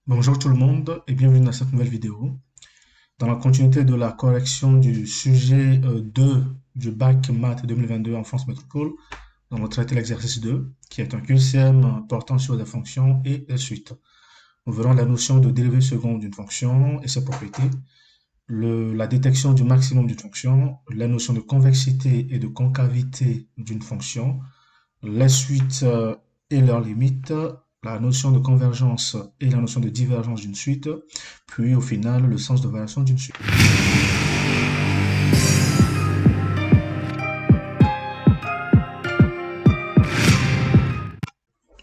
Bonjour tout le monde et bienvenue dans cette nouvelle vidéo. Dans la continuité de la correction du sujet 2 du bac maths 2022 en France Métropole, on va traiter l'exercice 2 qui est un QCM portant sur des fonctions et des suites. Nous verrons la notion de dérivée seconde d'une fonction et ses propriétés, la détection du maximum d'une fonction, la notion de convexité et de concavité d'une fonction, les suites et leurs limites, la notion de convergence et la notion de divergence d'une suite, puis au final le sens de variation d'une suite.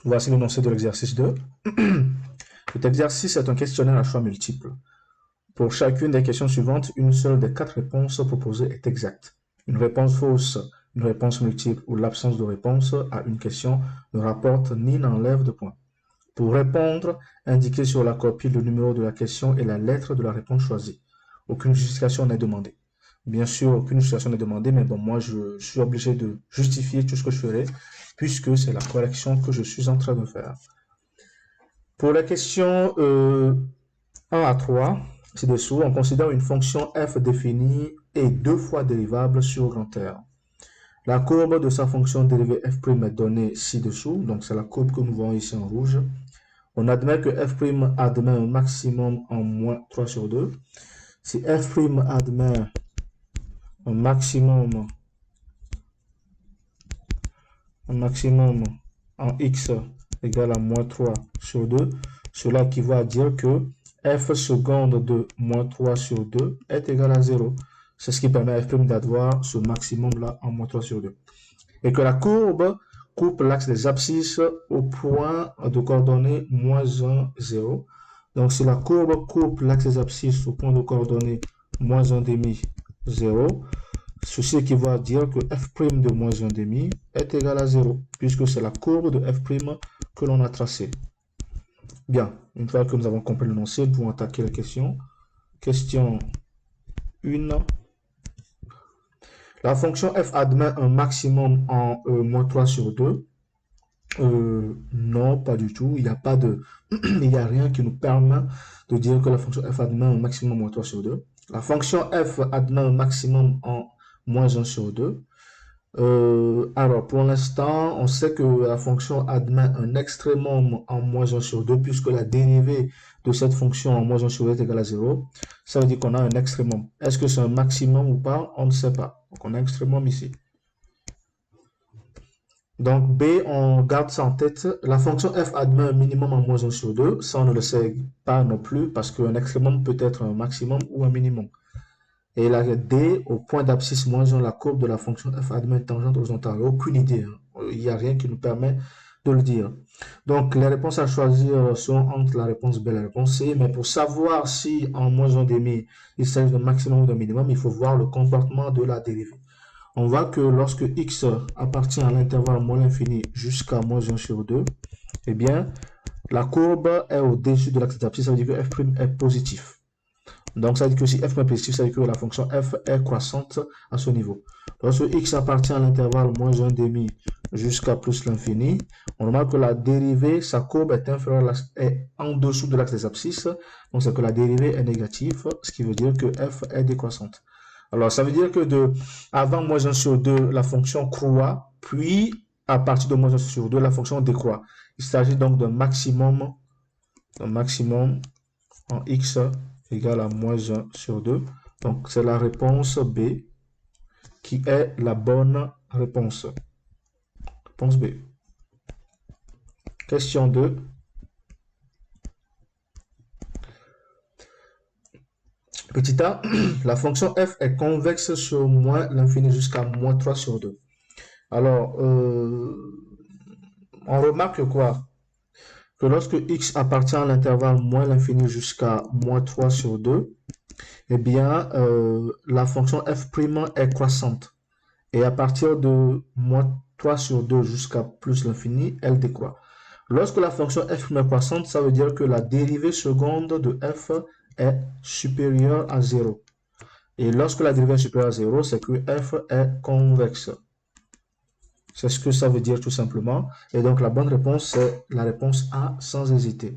Voici l'énoncé de l'exercice 2. Cet exercice est un questionnaire à choix multiples. Pour chacune des questions suivantes, une seule des 4 réponses proposées est exacte. Une réponse fausse, une réponse multiple ou l'absence de réponse à une question ne rapporte ni n'enlève de points. Pour répondre, indiquez sur la copie le numéro de la question et la lettre de la réponse choisie. Aucune justification n'est demandée. Bien sûr, aucune justification n'est demandée, mais bon, moi, je suis obligé de justifier tout ce que je ferai, puisque c'est la correction que je suis en train de faire. Pour la question 1 à 3, ci-dessous, on considère une fonction f définie et 2 fois dérivable sur grand R. La courbe de sa fonction dérivée f' est donnée ci-dessous, donc c'est la courbe que nous voyons ici en rouge. On admet que f' admet un maximum en moins 3 sur 2. Si f' admet un maximum en x égale à moins 3 sur 2, cela équivaut à dire que f seconde de moins 3 sur 2 est égal à 0. C'est ce qui permet à f' d'avoir ce maximum-là en moins 3 sur 2. Et que la courbe coupe l'axe des abscisses au point de coordonnées moins 1, 0. Donc, si la courbe coupe l'axe des abscisses au point de coordonnées moins 1,5, 0, ceci équivaut à dire que f' de moins 1,5 est égal à 0, puisque c'est la courbe de f' que l'on a tracée. Bien, une fois que nous avons compris l'énoncé, nous pouvons attaquer la question. Question 1. La fonction f admet un maximum en moins 3 sur 2. Non, pas du tout. Il n'y a pas de, il n'y a rien qui nous permet de dire que la fonction f admet un maximum en moins 3 sur 2. La fonction f admet un maximum en moins 1 sur 2. Alors, pour l'instant, on sait que la fonction admet un extrémum en moins 1 sur 2, puisque la dérivée de cette fonction en moins 1 sur 2 est égale à 0. Ça veut dire qu'on a un extrémum. Est-ce que c'est un maximum ou pas? On ne sait pas. Donc, on a un extrémum ici. Donc, B, on garde ça en tête. La fonction f admet un minimum en moins 1 sur 2. Ça, on ne le sait pas non plus, parce qu'un extrémum peut être un maximum ou un minimum. Et la D, au point d'abscisse moins 1, la courbe de la fonction f admet une tangente horizontale. Aucune idée. Il n'y a rien qui nous permet de le dire. Donc, les réponses à choisir sont entre la réponse B et la réponse C. Mais pour savoir si en moins 1,5, il s'agit d'un maximum ou d'un minimum, il faut voir le comportement de la dérivée. On voit que lorsque x appartient à l'intervalle moins l'infini jusqu'à moins 1 sur 2, eh bien, la courbe est au-dessus de l'axe d'abscisse, ça veut dire que f' est positif. Donc, ça veut dire que si f est positif, ça veut dire que la fonction f est croissante à ce niveau. Lorsque x appartient à l'intervalle moins 1,5 jusqu'à plus l'infini, on remarque que la dérivée, sa courbe est inférieure, est en dessous de l'axe des abscisses. Donc, c'est que la dérivée est négative, ce qui veut dire que f est décroissante. Alors, ça veut dire que avant moins 1 sur 2, la fonction croît, puis à partir de moins 1 sur 2, la fonction décroît. Il s'agit donc d'un maximum en x égale à moins 1 sur 2. Donc, c'est la réponse B qui est la bonne réponse. Réponse B. Question 2. Petit a, la fonction f est convexe sur moins l'infini jusqu'à moins 3 sur 2. Alors, on remarque quoi? Que lorsque x appartient à l'intervalle moins l'infini jusqu'à moins 3 sur 2, eh bien, la fonction f' est croissante. Et à partir de moins 3 sur 2 jusqu'à plus l'infini, elle décroît. Lorsque la fonction f' est croissante, ça veut dire que la dérivée seconde de f est supérieure à 0. Et lorsque la dérivée est supérieure à 0, c'est que f est convexe. C'est ce que ça veut dire tout simplement. Et donc la bonne réponse, c'est la réponse A sans hésiter.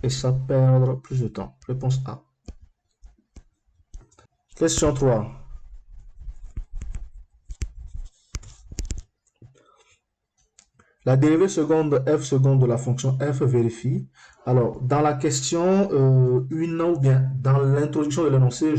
et ça perdre plus de temps. Réponse A. Question 3. La dérivée seconde f seconde de la fonction f vérifie. Alors, dans la question, ou bien dans l'introduction de l'énoncé,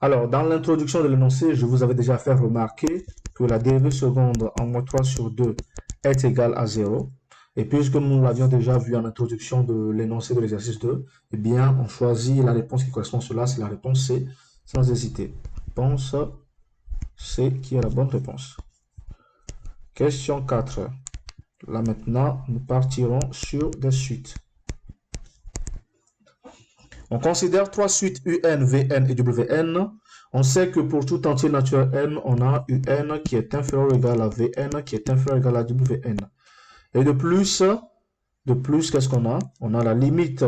alors, dans l'introduction de l'énoncé, je vous avais déjà fait remarquer que la dérivée seconde en moins 3 sur 2 est égale à 0. Et puisque nous l'avions déjà vu en introduction de l'énoncé de l'exercice 2, eh bien, on choisit la réponse qui correspond à cela, c'est la réponse C, sans hésiter. Réponse C qui est la bonne réponse. Question 4. Là maintenant, nous partirons sur des suites. On considère trois suites UN, Vn et Wn. On sait que pour tout entier naturel n, on a Un qui est inférieur ou égal à Vn qui est inférieur ou égal à Wn. Et de plus, qu'est-ce qu'on a? On a la limite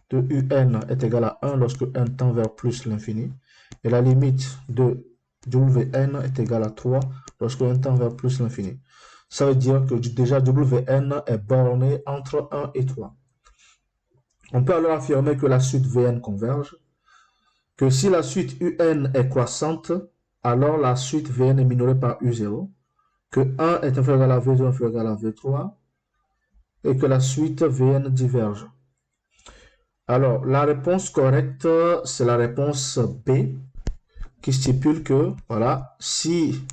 de Un est égale à 1 lorsque n tend vers plus l'infini. Et la limite de Wn est égale à 3 lorsque n tend vers plus l'infini. Ça veut dire que déjà Wn est borné entre 1 et 3. On peut alors affirmer que la suite Vn converge, que si la suite Un est croissante, alors la suite Vn est minorée par U0, que 1 est inférieur à la V2 inférieur à la V3, et que la suite Vn diverge. Alors, la réponse correcte, c'est la réponse B, qui stipule que, voilà, si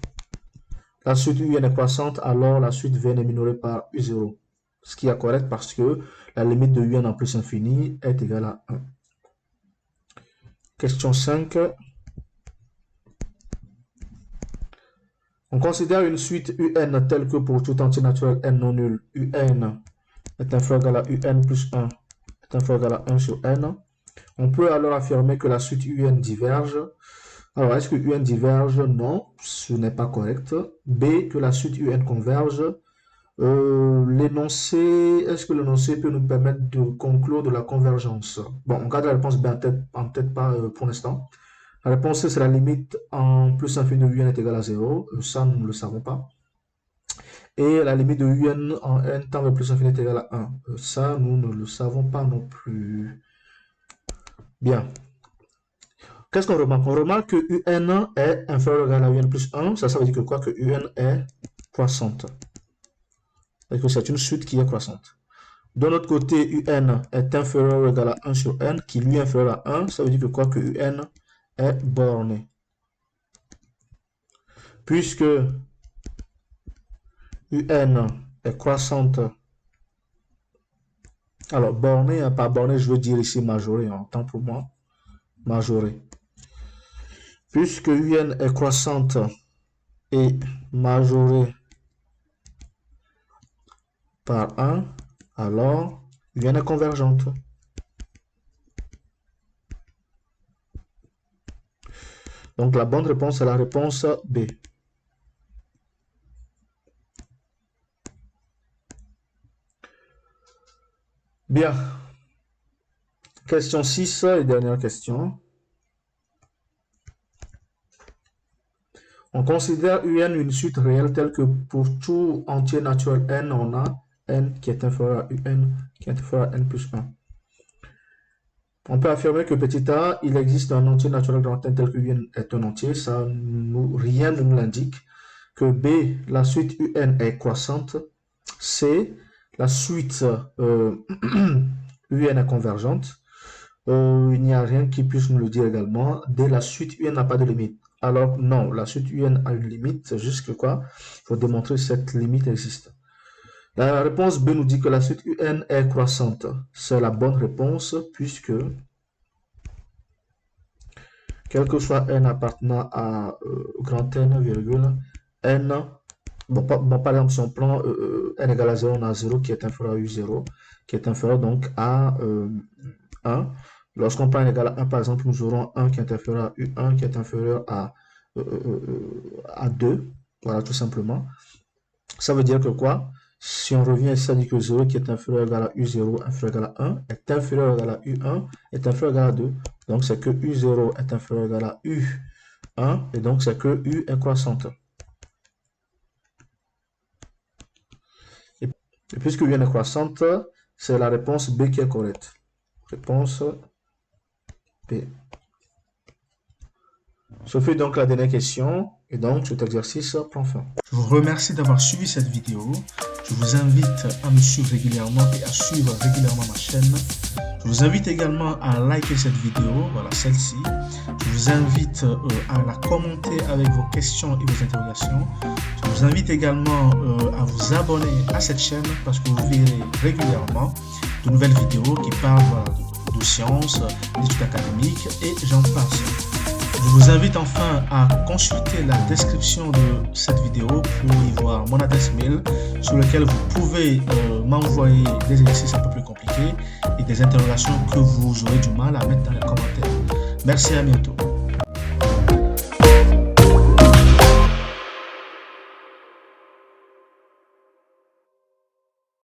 la suite UN est croissante, alors la suite Vn est minorée par U0. Ce qui est correct parce que la limite de UN en plus infini est égale à 1. Question 5. On considère une suite UN telle que pour tout entier naturel n non nul, UN est inférieur à UN plus 1 est inférieur à 1 sur n. On peut alors affirmer que la suite UN diverge. Alors, est-ce que UN diverge? Non, ce n'est pas correct. B, que la suite UN converge. L'énoncé, est-ce que l'énoncé peut nous permettre de conclure de la convergence? Bon, on garde la réponse B en tête pas pour l'instant. La réponse C, c'est la limite en plus infini de UN est égal à 0. Ça, nous ne le savons pas. Et la limite de UN en n temps vers plus infini est égal à 1. Ça, nous ne le savons pas non plus. Bien. Qu'est-ce qu'on remarque? On remarque que UN est inférieur ou égal à UN plus 1. Ça veut dire que quoi? Que UN est croissante. C'est-à-dire que c'est une suite qui est croissante. De l'autre côté, UN est inférieur ou égal à 1 sur n, qui lui est inférieur à 1. Ça veut dire que quoi? Que UN est borné. Puisque UN est croissante, alors borné, pas borné, je veux dire ici majoré, tant pour moi, majoré. Puisque UN est croissante et majorée par 1, alors UN est convergente. Donc la bonne réponse est la réponse B. Bien. Question 6 et dernière question. On considère UN une suite réelle telle que pour tout entier naturel n, on a n qui est inférieur à UN qui est inférieur à n plus 1. On peut affirmer que petit a, il existe un entier naturel grand N tel que UN est un entier. Ça, rien ne nous l'indique. Que B, la suite UN est croissante. C, la suite UN est convergente. Il n'y a rien qui puisse nous le dire également. D, la suite UN n'a pas de limite. Alors non, la suite UN a une limite. C'est juste que quoi? Il faut démontrer que cette limite existe. La réponse B nous dit que la suite UN est croissante. C'est la bonne réponse puisque quel que soit n appartenant à grand N, virgule, n, bon, par exemple, si on prend n égale à 0, on a 0 qui est inférieur à U0, qui est inférieur donc à 1. Lorsqu'on prend n égale à 1, par exemple, nous aurons 1 qui est inférieur à U1, qui est inférieur à 2. Voilà, tout simplement. Ça veut dire que quoi? Si on revient ici, ça dit que 0 qui est inférieur ou égal à U0, inférieur ou égal à 1, est inférieur ou égal à U1, est inférieur ou égal à 2. Donc c'est que U0 est inférieur ou égal à U1, et donc c'est que U est croissante. Et puisque y est croissante, c'est la réponse B qui est correcte. Réponse B. Ce fut donc la dernière question et donc cet exercice prend fin. Je vous remercie d'avoir suivi cette vidéo. Je vous invite à me suivre régulièrement et à suivre régulièrement ma chaîne. Je vous invite également à liker cette vidéo, voilà celle-ci. Je vous invite à la commenter avec vos questions et vos interrogations. Je vous invite également à vous abonner à cette chaîne parce que vous verrez régulièrement de nouvelles vidéos qui parlent de sciences, d'études académiques et j'en passe. Je vous invite enfin à consulter la description de cette vidéo pour y voir mon adresse mail sur laquelle vous pouvez m'envoyer des exercices un peu plus compliqués et des interrogations que vous aurez du mal à mettre dans les commentaires. Merci, à bientôt.